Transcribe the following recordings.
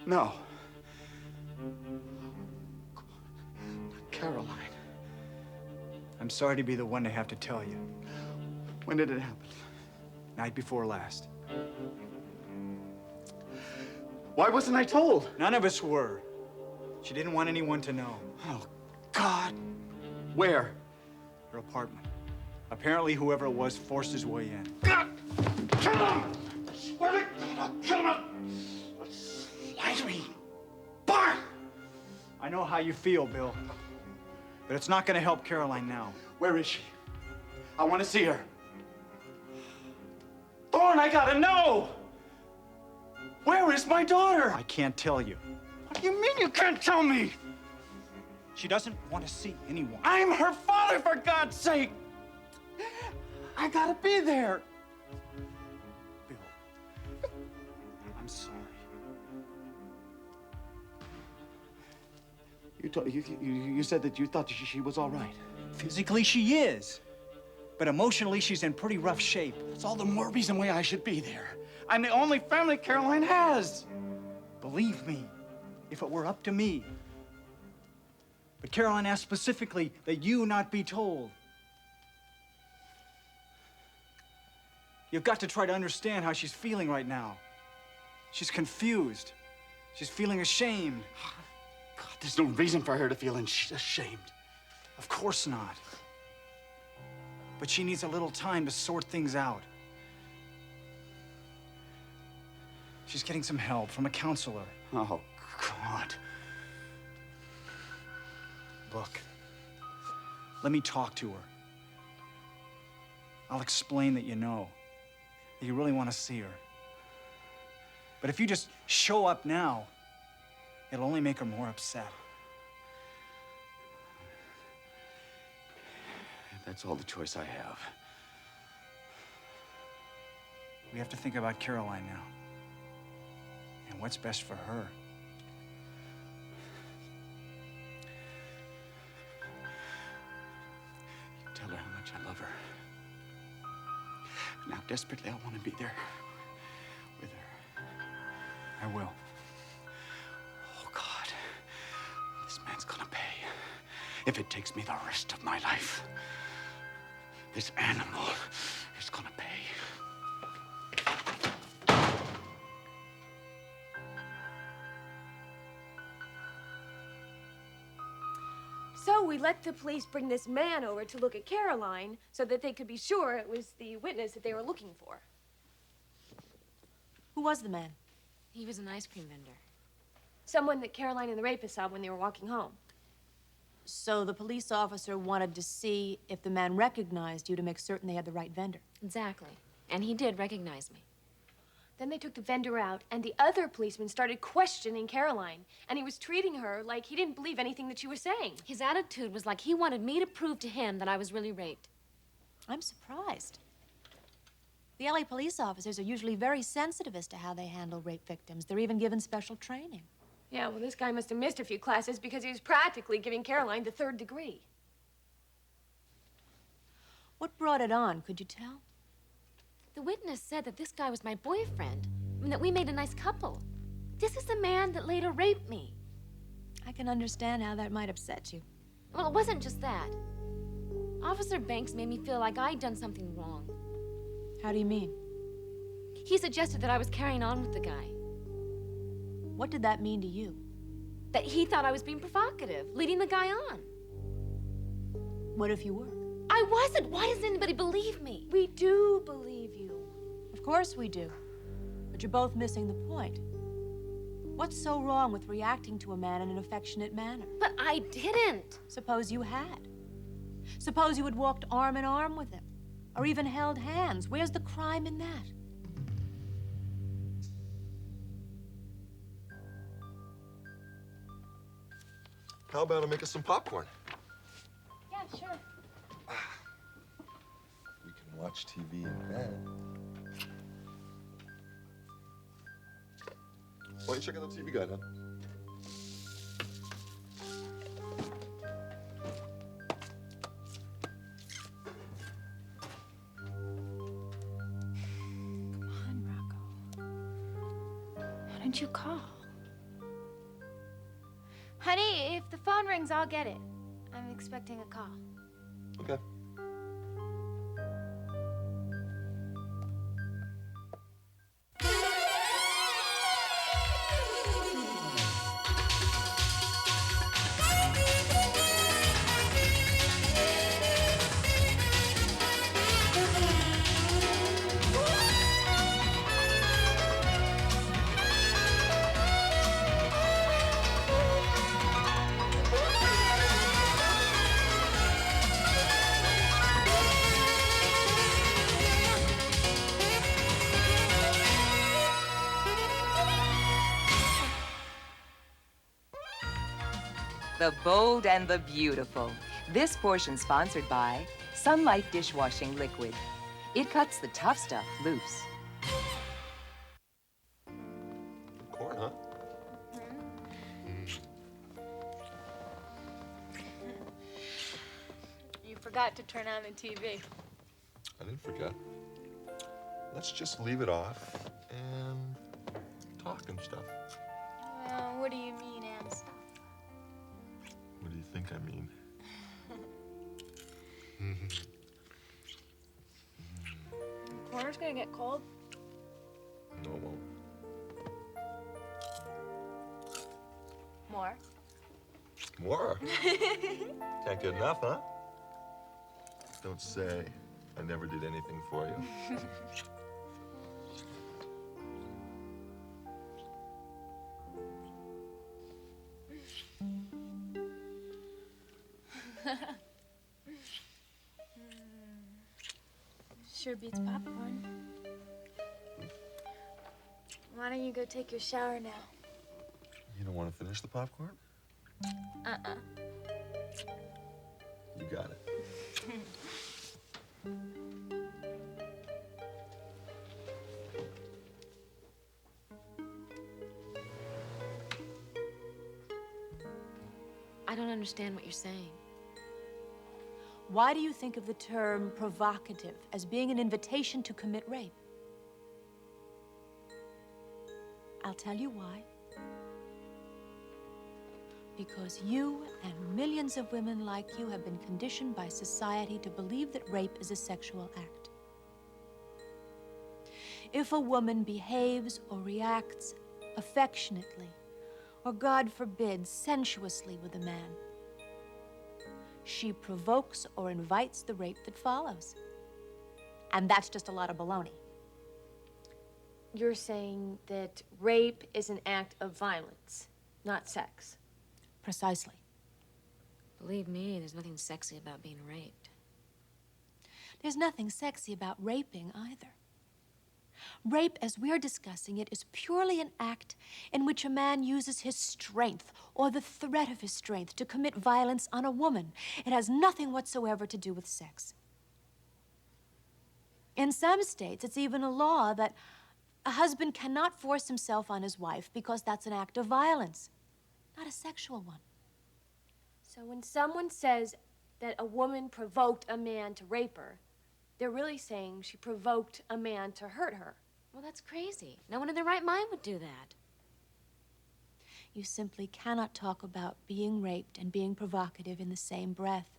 No. Caroline. I'm sorry to be the one to have to tell you. When did it happen? Night before last. Why wasn't I told? None of us were. She didn't want anyone to know. Oh, God. Where? Her apartment. Apparently, whoever it was forced his way in. God! Kill him! Kill him! Lie to me! Bart! I know how you feel, Bill. But it's not gonna help Caroline now. Where is she? I want to see her. Thorne, I gotta know! Where is my daughter? I can't tell you. What do you mean you can't tell me? She doesn't want to see anyone. I'm her father, for God's sake! I gotta be there. Bill, I'm sorry. You said that you thought she was all right. Physically, she is. But emotionally, she's in pretty rough shape. That's all the more reason why I should be there. I'm the only family Caroline has. Believe me, if it were up to me. But Caroline asked specifically that you not be told. You've got to try to understand how she's feeling right now. She's confused. She's feeling ashamed. God, there's no reason for her to feel ashamed. Of course not. But she needs a little time to sort things out. She's getting some help from a counselor. Oh, God. Look, let me talk to her. I'll explain that you know, that you really want to see her. But if you just show up now, it'll only make her more upset. That's all the choice I have. We have to think about Caroline now. And what's best for her. You tell her how much I love her. And how desperately I want to be there with her. I will. Oh, God. This man's gonna pay. If it takes me the rest of my life. This animal is gonna pay. So we let the police bring this man over to look at Caroline so that they could be sure it was the witness that they were looking for. Who was the man? He was an ice cream vendor. Someone that Caroline and the rapist saw when they were walking home. So the police officer wanted to see if the man recognized you to make certain they had the right vendor. Exactly. And he did recognize me. Then they took the vendor out, and the other policeman started questioning Caroline. And he was treating her like he didn't believe anything that she was saying. His attitude was like he wanted me to prove to him that I was really raped. I'm surprised. The LA police officers are usually very sensitive as to how they handle rape victims. They're even given special training. Yeah, well, this guy must have missed a few classes because he was practically giving Caroline the 3rd degree. What brought it on, could you tell? The witness said that this guy was my boyfriend and that we made a nice couple. This is the man that later raped me. I can understand how that might upset you. Well, it wasn't just that. Officer Banks made me feel like I'd done something wrong. How do you mean? He suggested that I was carrying on with the guy. What did that mean to you? That he thought I was being provocative, leading the guy on. What if you were? I wasn't. Why doesn't anybody believe me? We do believe you. Of course we do. But you're both missing the point. What's so wrong with reacting to a man in an affectionate manner? But I didn't. Suppose you had. Suppose you had walked arm in arm with him, or even held hands. Where's the crime in that? How about I make us some popcorn? Yeah, sure. We can watch TV in bed. Why don't you check out the TV guide, huh? Come on, Rocco. Why didn't you call? Honey, if the phone rings, I'll get it. I'm expecting a call. Okay. The bold and the beautiful. This portion sponsored by Sunlight Dishwashing Liquid. It cuts the tough stuff loose. Corn, huh? You forgot to turn on the TV. I didn't forget. Let's just leave it off and talk and stuff. What do you mean, and stuff? What do you think I mean? Corner's gonna get cold. No, it won't. More. More? Can't get enough, huh? Don't say I never did anything for you. Sure beats popcorn. Why don't you go take your shower now? You don't want to finish the popcorn? Uh-uh. You got it. I don't understand what you're saying. Why do you think of the term provocative as being an invitation to commit rape? I'll tell you why. Because you and millions of women like you have been conditioned by society to believe that rape is a sexual act. If a woman behaves or reacts affectionately, or God forbid, sensuously with a man, she provokes or invites the rape that follows. And that's just a lot of baloney. You're saying that rape is an act of violence, not sex. Precisely. Believe me, there's nothing sexy about being raped. There's nothing sexy about raping either. Rape, as we're discussing it, is purely an act in which a man uses his strength or the threat of his strength to commit violence on a woman. It has nothing whatsoever to do with sex. In some states, it's even a law that a husband cannot force himself on his wife because that's an act of violence, not a sexual one. So when someone says that a woman provoked a man to rape her, they're really saying she provoked a man to hurt her. Well, that's crazy. No one in their right mind would do that. You simply cannot talk about being raped and being provocative in the same breath.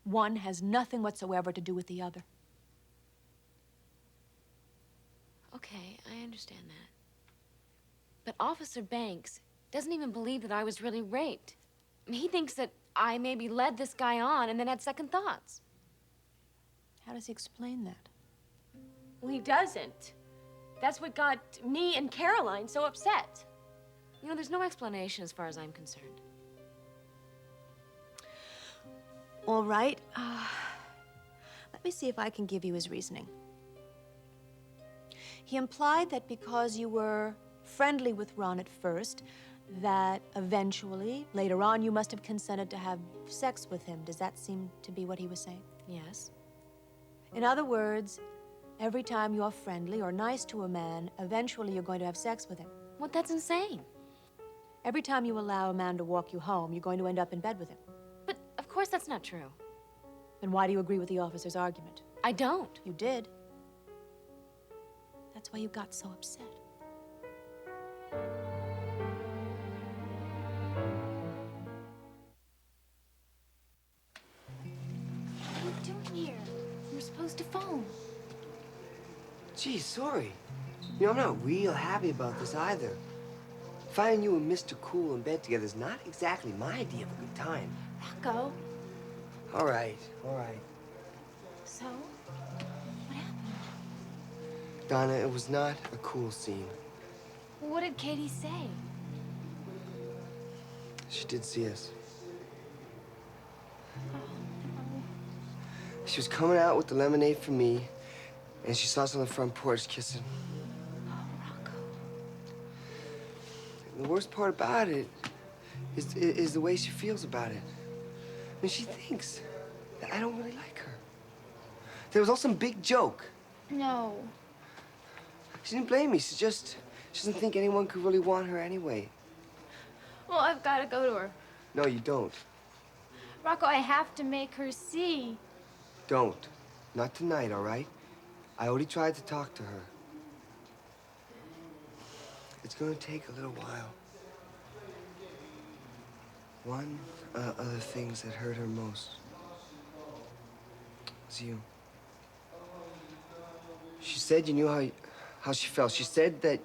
One has nothing whatsoever to do with the other. Okay, I understand that. But Officer Banks doesn't even believe that I was really raped. He thinks that I maybe led this guy on and then had second thoughts. How does he explain that? Well, he doesn't. That's what got me and Caroline so upset. You know, there's no explanation as far as I'm concerned. All right. Let me see if I can give you his reasoning. He implied that because you were friendly with Ron at first, that eventually, later on, you must have consented to have sex with him. Does that seem to be what he was saying? Yes. In other words, every time you're friendly or nice to a man, eventually you're going to have sex with him. Well, that's insane. Every time you allow a man to walk you home, you're going to end up in bed with him. But of course that's not true. Then why do you agree with the officer's argument? I don't. You did. That's why you got so upset. Gee, sorry. You know, I'm not real happy about this either. Finding you and Mr. Cool in bed together is not exactly my idea of a good time. Rocco. All right, all right. So? What happened? Donna, it was not a cool scene. What did Katie say? She did see us. She was coming out with the lemonade for me, and she saw us on the front porch kissing. Oh, Rocco. And the worst part about it is the way she feels about it. I mean, she thinks that I don't really like her. There was all some big joke. No. She didn't blame me. She doesn't think anyone could really want her anyway. Well, I've got to go to her. No, you don't. Rocco, I have to make her see. Don't. Not tonight, all right? I already tried to talk to her. It's gonna take a little while. One of the things that hurt her most was you. She said you knew how she felt. She said that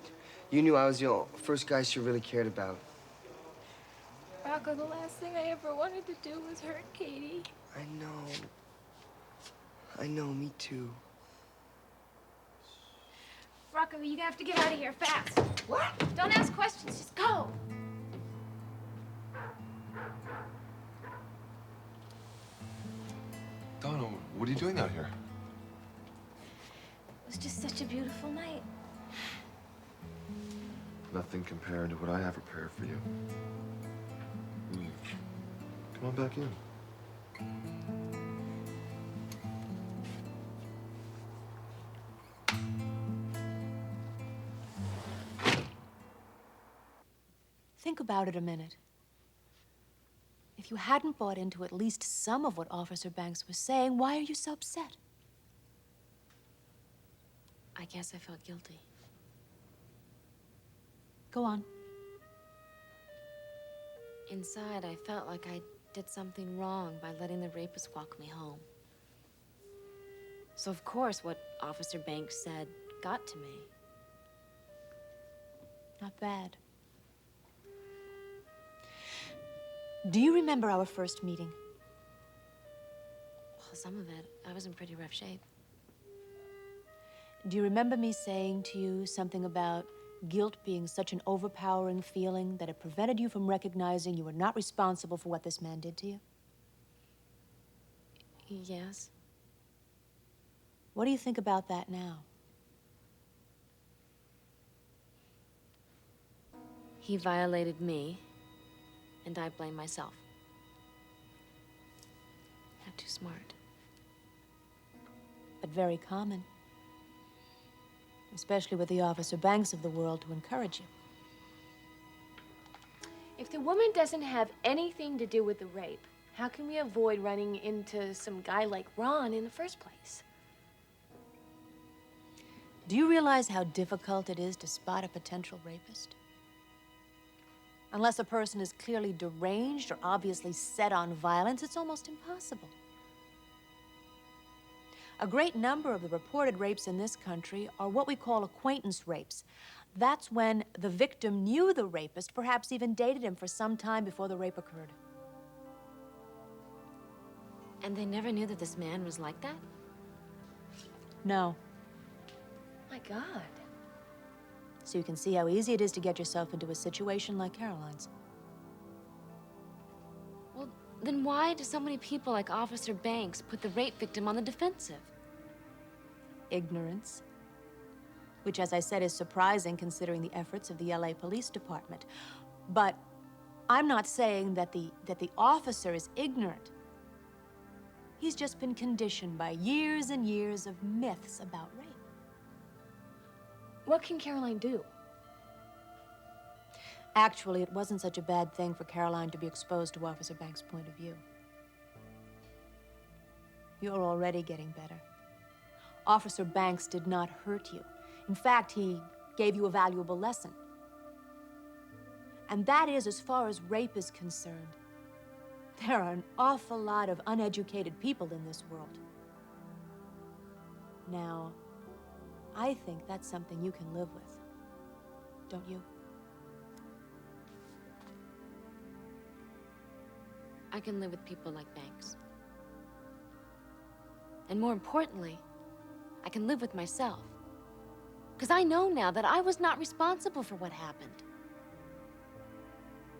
you knew I was the first guy she really cared about. Rocco, the last thing I ever wanted to do was hurt Katie. I know. I know, me too. Rocco, you have to get out of here fast. What? Don't ask questions, just go. Donna, what are you doing out here? It was just such a beautiful night. Nothing compared to what I have prepared for you. Come on back in. Think about it a minute. If you hadn't bought into at least some of what Officer Banks was saying, why are you so upset? I guess I felt guilty. Go on. Inside, I felt like I did something wrong by letting the rapist walk me home. So, of course, what Officer Banks said got to me. Not bad. Do you remember our first meeting? Well, some of it, I was in pretty rough shape. Do you remember me saying to you something about guilt being such an overpowering feeling that it prevented you from recognizing you were not responsible for what this man did to you? Yes. What do you think about that now? He violated me, and I blame myself. Not too smart. But very common. Especially with the Officer Banks of the world to encourage you. If the woman doesn't have anything to do with the rape, how can we avoid running into some guy like Ron in the first place? Do you realize how difficult it is to spot a potential rapist? Unless a person is clearly deranged or obviously set on violence, it's almost impossible. A great number of the reported rapes in this country are what we call acquaintance rapes. That's when the victim knew the rapist, perhaps even dated him for some time before the rape occurred. And they never knew that this man was like that? No. My God. So you can see how easy it is to get yourself into a situation like Caroline's. Well, then why do so many people like Officer Banks put the rape victim on the defensive? Ignorance. Which, as I said, is surprising considering the efforts of the LA Police Department. But I'm not saying that the officer is ignorant. He's just been conditioned by years and years of myths about rape. What can Caroline do? Actually, it wasn't such a bad thing for Caroline to be exposed to Officer Banks' point of view. You're already getting better. Officer Banks did not hurt you. In fact, he gave you a valuable lesson. And that is as far as rape is concerned. There are an awful lot of uneducated people in this world. Now, I think that's something you can live with. Don't you? I can live with people like Banks. And more importantly, I can live with myself. Because I know now that I was not responsible for what happened.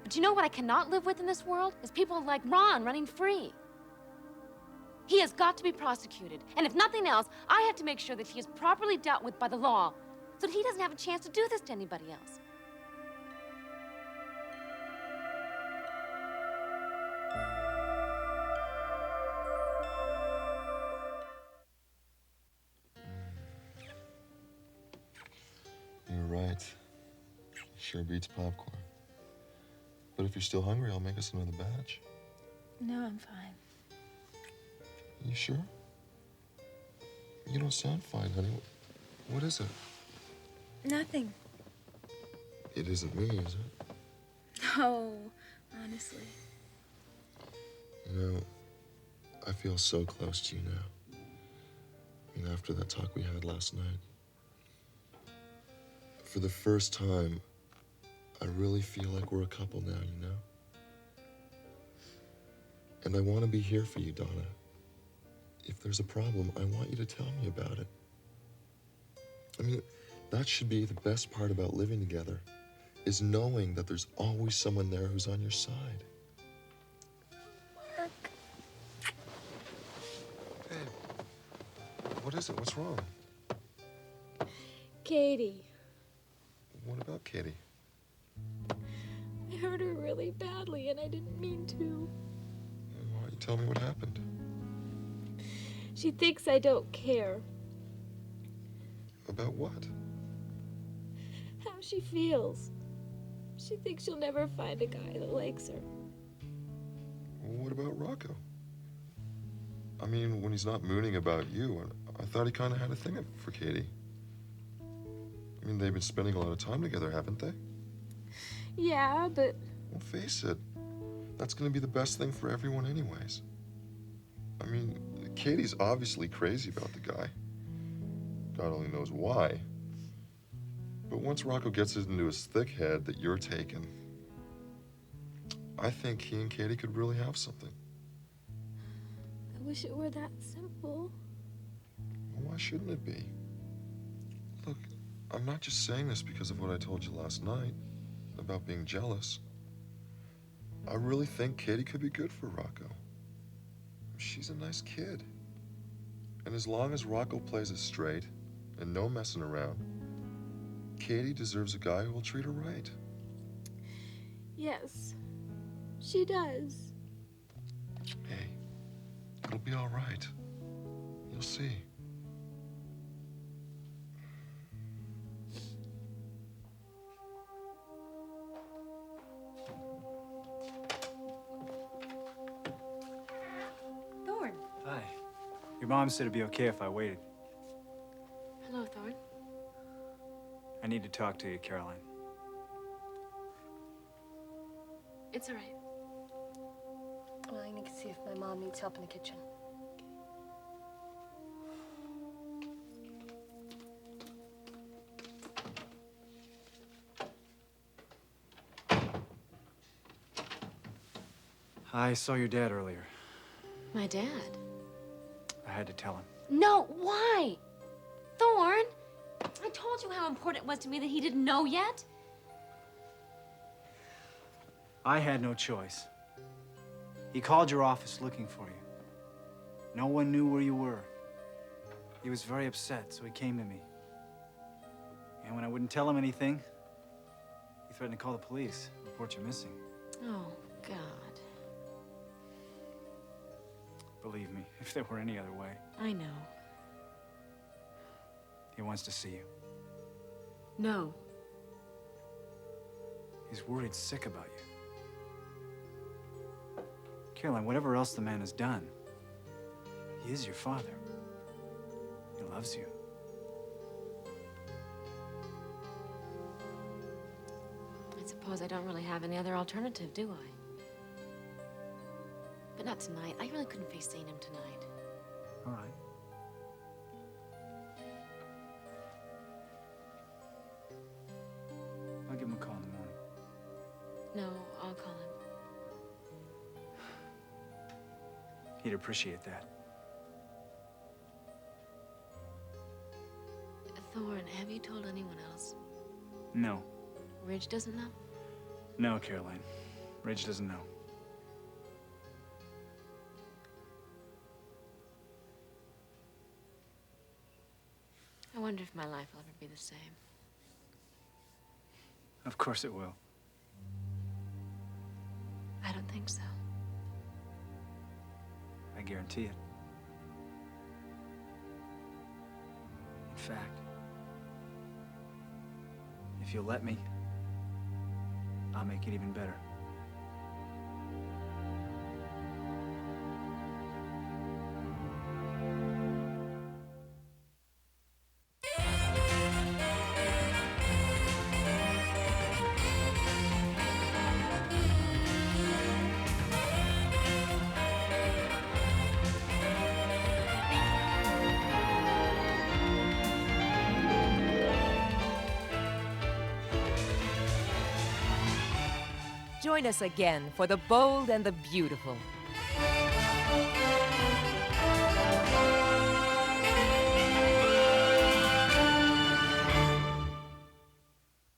But you know what I cannot live with in this world? Is people like Ron running free. He has got to be prosecuted. And if nothing else, I have to make sure that he is properly dealt with by the law so that he doesn't have a chance to do this to anybody else. You're right. Sure beats popcorn. But if you're still hungry, I'll make us another batch. No, I'm fine. You sure? You don't sound fine, honey. What is it? Nothing. It isn't me, is it? No, honestly. You know, I feel so close to you now. I mean, after that talk we had last night. For the first time, I really feel like we're a couple now, you know? And I want to be here for you, Donna. If there's a problem, I want you to tell me about it. I mean, that should be the best part about living together, is knowing that there's always someone there who's on your side. Mark. Babe, what is it? What's wrong? Katie. What about Katie? I hurt her really badly, and I didn't mean to. Why don't you tell me what happened? She thinks I don't care. About what? How she feels. She thinks she'll never find a guy that likes her. What about Rocco? I mean, when he's not mooning about you, I thought he kind of had a thing for Katie. I mean, they've been spending a lot of time together, haven't they? Yeah, but... Well, face it. That's going to be the best thing for everyone anyways. I mean, Katie's obviously crazy about the guy. God only knows why. But once Rocco gets it into his thick head that you're taken, I think he and Katie could really have something. I wish it were that simple. Well, why shouldn't it be? Look, I'm not just saying this because of what I told you last night about being jealous. I really think Katie could be good for Rocco. She's a nice kid. And as long as Rocco plays it straight and no messing around, Katie deserves a guy who will treat her right. Yes, she does. Hey, it'll be all right. You'll see. Thorne. Hi. Your mom said it'd be okay if I waited. Hello, Thorne. I need to talk to you, Caroline. It's all right. Well, I need to see if my mom needs help in the kitchen. I saw your dad earlier. My dad? I had to tell him. No, why? Thorne, I told you how important it was to me that he didn't know yet. I had no choice. He called your office looking for you. No one knew where you were. He was very upset, so he came to me. And when I wouldn't tell him anything, he threatened to call the police, report you missing. Oh, God. Believe me, if there were any other way. I know. He wants to see you. No. He's worried sick about you. Caroline, whatever else the man has done, he is your father. He loves you. I suppose I don't really have any other alternative, do I? But not tonight. I really couldn't face seeing him tonight. All right. He'd appreciate that. Thorne, have you told anyone else? No. Ridge doesn't know? No, Caroline. Ridge doesn't know. I wonder if my life will ever be the same. Of course it will. I don't think so. I guarantee it. In fact, if you'll let me, I'll make it even better. Join us again for The Bold and the Beautiful,